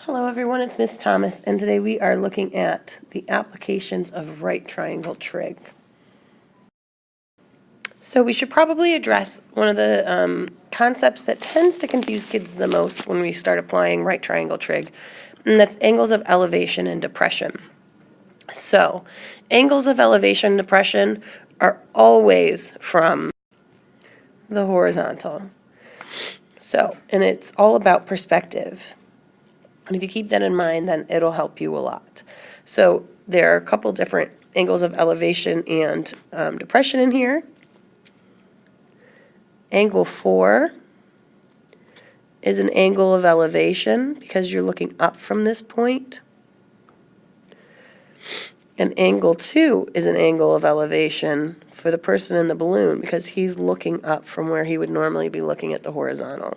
Hello everyone, it's Miss Thomas, and today we are looking at the applications of right triangle trig. So we should probably address one of the concepts that tends to confuse kids the most when we start applying right triangle trig, and that's angles of elevation and depression. So, angles of elevation and depression are always from the horizontal. So, and it's all about perspective. And if you keep that in mind, then it'll help you a lot. So there are a couple different angles of elevation and depression in here. Angle 4 is an angle of elevation because you're looking up from this point. And angle 2 is an angle of elevation for the person in the balloon because he's looking up from where he would normally be looking at the horizontal.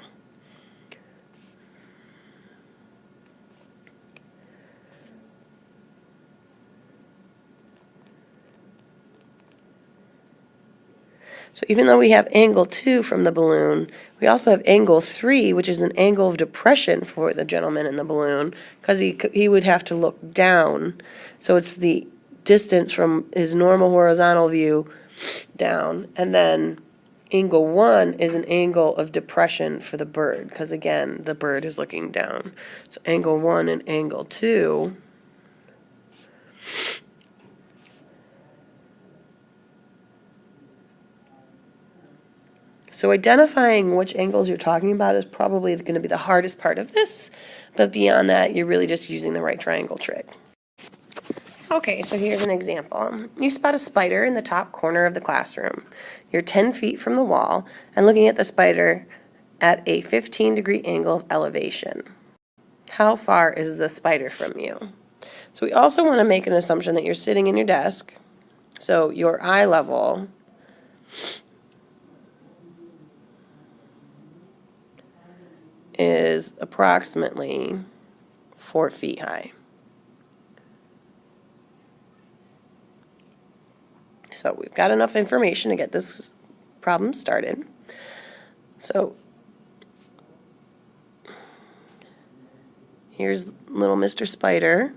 So even though we have angle 2 from the balloon, we also have angle 3, which is an angle of depression for the gentleman in the balloon, because he would have to look down. So it's the distance from his normal horizontal view down. And then angle 1 is an angle of depression for the bird, because again, the bird is looking down. So angle 1 and angle 2. So identifying which angles you're talking about is probably going to be the hardest part of this, but beyond that, you're really just using the right triangle trig. Okay, so here's an example. You spot a spider in the top corner of the classroom. You're 10 feet from the wall and looking at the spider at a 15-degree angle of elevation. How far is the spider from you? So we also want to make an assumption that you're sitting in your desk, so your eye level is approximately 4 feet high. So we've got enough information to get this problem started. So here's little Mr. Spider.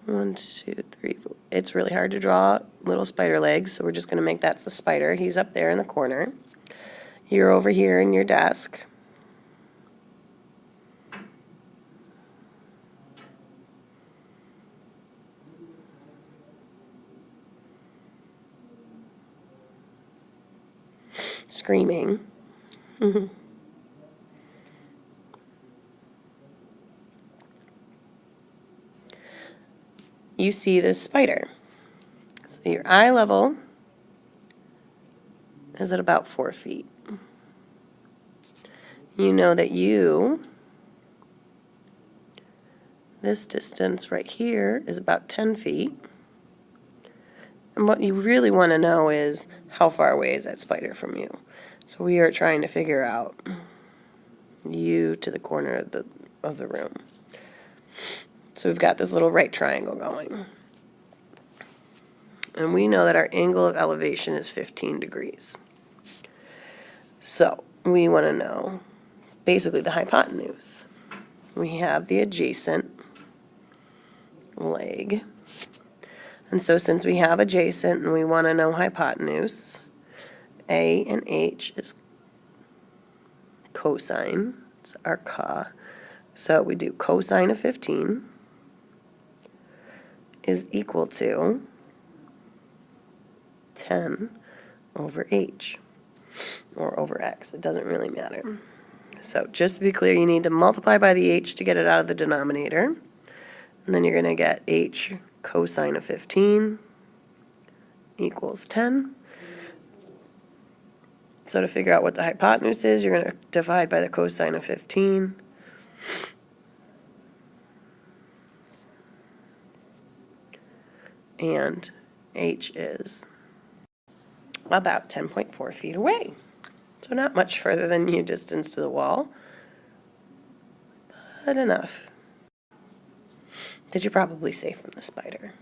1, 2, 3, 4. It's really hard to draw little spider legs, so we're just going to make that the spider. He's up there in the corner. You're over here in your desk. Screaming. You see this spider. So your eye level is at about 4 feet. You know that this distance right here is about 10 feet. And what you really want to know is how far away is that spider from you. So we are trying to figure out you to the corner of the room. So we've got this little right triangle going. And we know that our angle of elevation is 15 degrees. So we want to know basically the hypotenuse. We have the adjacent leg. And so since we have adjacent and we want to know hypotenuse, A and H is cosine. It's our ca. So we do cosine of 15 is equal to 10 over H, or over X. It doesn't really matter. So just to be clear, you need to multiply by the H to get it out of the denominator. And then you're going to get H cosine of 15 equals 10. So to figure out what the hypotenuse is, you're going to divide by the cosine of 15. And H is about 10.4 feet away. So not much further than your distance to the wall, but enough that you're probably safe from the spider.